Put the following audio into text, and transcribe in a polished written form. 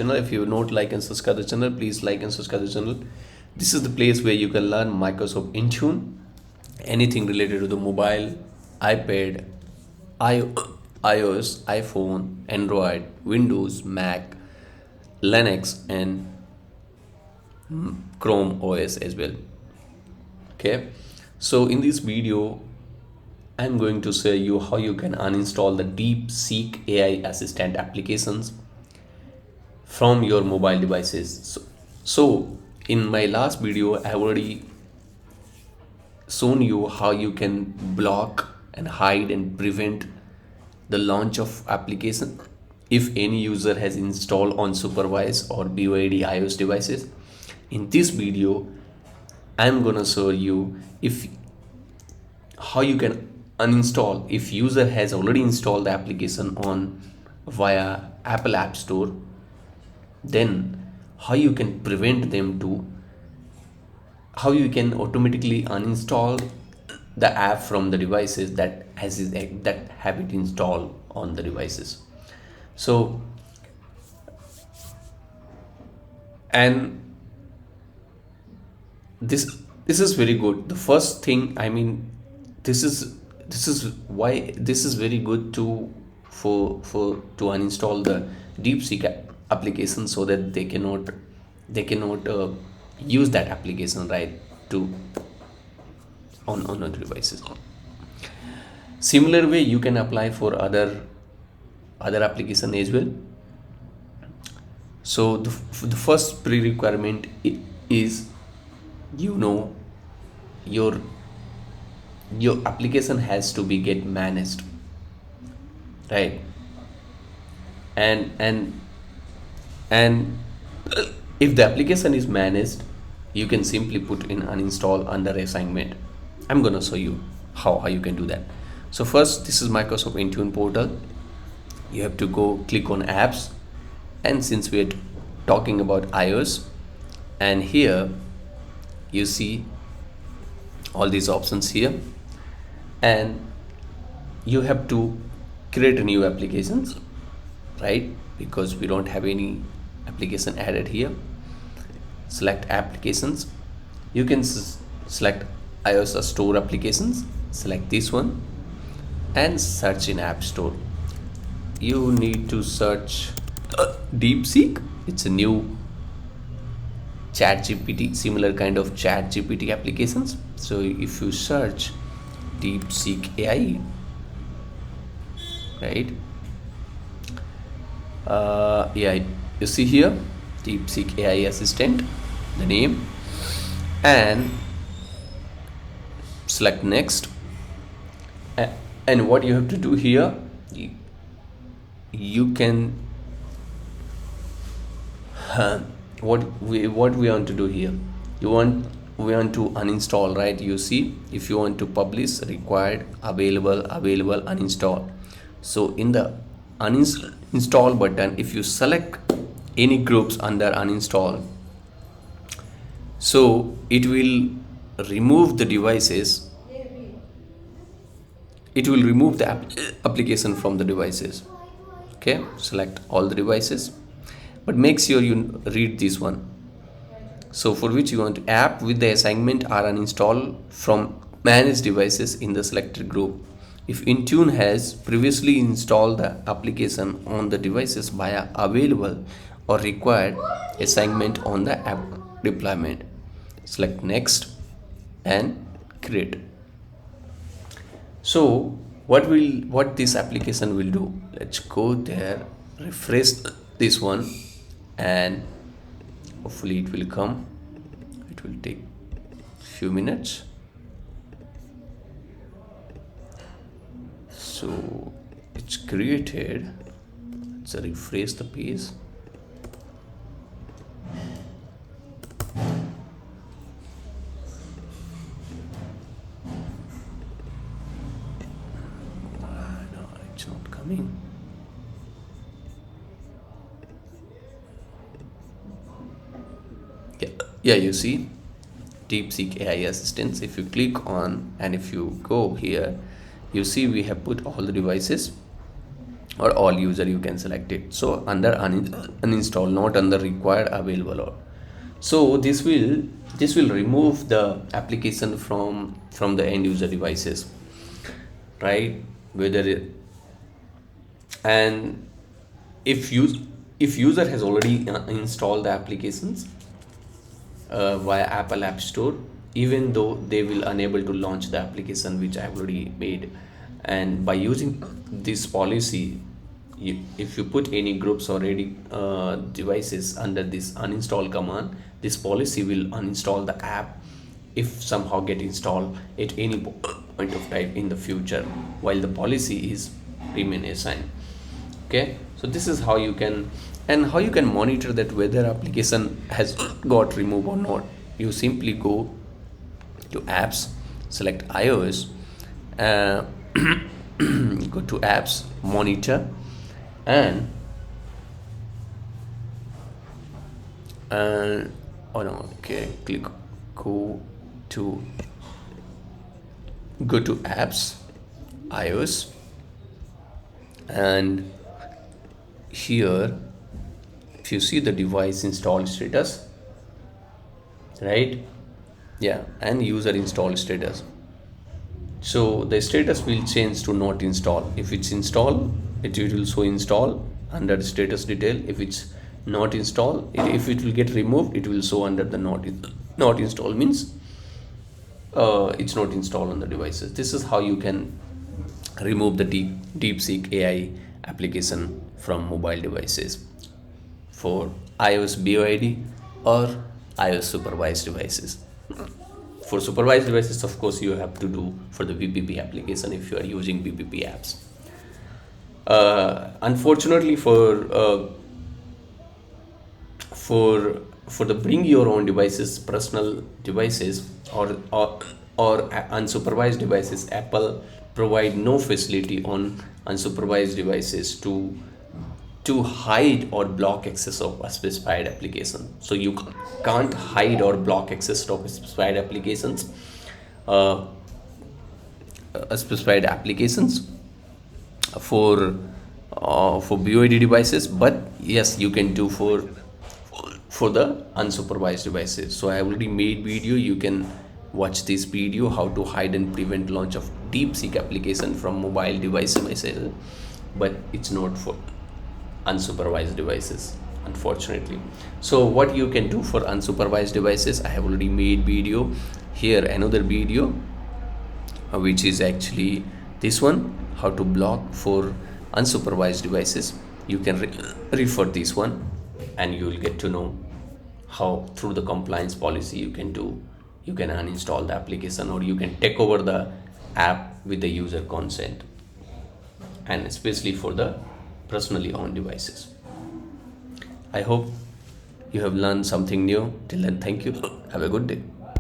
channel. If you not like and subscribe the channel, please like and subscribe the channel. This is the place where you can learn Microsoft Intune, anything related to the mobile, iPad, iOS, iPhone, Android, Windows, Mac, Linux, and Chrome OS as well. Okay, so in this video I'm going to show you how you can uninstall the DeepSeek AI assistant applications from your mobile devices. So in my last video I already shown you how you can block and hide and prevent the launch of application if any user has installed on supervised or BYD iOS devices. In this video I'm gonna show you if how you can uninstall if user has already installed the application on via Apple App Store, then how you can prevent them to how you can automatically uninstall the app from the devices that have it installed on the devices. So and this is very good. The first thing, I mean, this is why this is very good to to uninstall the DeepSeek application, so that they cannot use that application, right, to on other devices. Similar way you can apply for other application as well. So the first pre-requirement is, you know, your application has to be get managed, right? And if the application is managed, you can simply put in uninstall under assignment. I'm gonna show you how you can do that. So first, this is Microsoft Intune portal. You have to go click on apps, and since we're talking about iOS, and here you see all these options here, and you have to create a new applications, right? Because we don't have any application added here. Select applications. You can select iOS store applications, select this one, and search in App Store. You need to search DeepSeek. It's a new chatgpt, similar kind of chatgpt applications. So if you search DeepSeek AI, right, yeah, you see here DeepSeek AI assistant, the name, and select next. And what you have to do here, you can what we want to do here, we want to uninstall, right? You see, if you want to publish, required, available, uninstall. So in the uninstall button, if you select any groups under uninstall, so it will remove the devices, it will remove the application from the devices. Okay, select all the devices, but make sure you read this one. So for which you want app with the assignment are uninstalled from managed devices in the selected group. If Intune has previously installed the application on the devices via available or required assignment on the app deployment, select next and create. So what this application will do, let's go there, refresh this one, and hopefully it will come. It will take few minutes. So it's created. Let's refresh the page. No, it's not coming. Yeah, you see DeepSeek AI assistants. If you click on and if you go here, you see we have put all the devices or all user you can select it. So under uninstall, not under required, available, or so this will remove the application from the end user devices, right? Whether it, and if user has already installed the applications via Apple App Store, even though they will unable to launch the application which I have already made. And by using this policy, if you put any groups or any devices under this uninstall command, this policy will uninstall the app if somehow get installed at any point of time in the future, while the policy is remain assigned. Okay, so this is how you can, and how you can monitor that whether application has got removed or not. You simply go to apps, select iOS, uh, go to apps, monitor, and oh no, okay, click to go to apps, iOS, and here if you see the device install status, right? Yeah, and user install status. So the status will change to not install. If it's install, it will show install under the status detail. If it's not install, if it will get removed, it will show under the not install, means it's not installed on the devices. This is how you can remove the DeepSeek AI application from mobile devices for iOS BOID or iOS supervised devices. For supervised devices, of course, you have to do for the VPP application if you are using VPP apps. Unfortunately, for the bring your own devices, personal devices, or unsupervised devices, Apple provide no facility on unsupervised devices to hide or block access of a specified application. So you can't hide or block access of specified applications, specified applications for BOID devices, but yes, you can do for the unsupervised devices. So I have already made video. You can watch this video, how to hide and prevent launch of DeepSeek application from mobile devices, but it's not for unsupervised devices, unfortunately. So what you can do for unsupervised devices, I have already made video. Here another video which is actually this one, how to block for unsupervised devices. You can refer this one, and you will get to know how through the compliance policy you can uninstall the application, or you can take over the app with the user consent, and especially for the personally owned devices. I hope you have learned something new. Till then, thank you. Have a good day.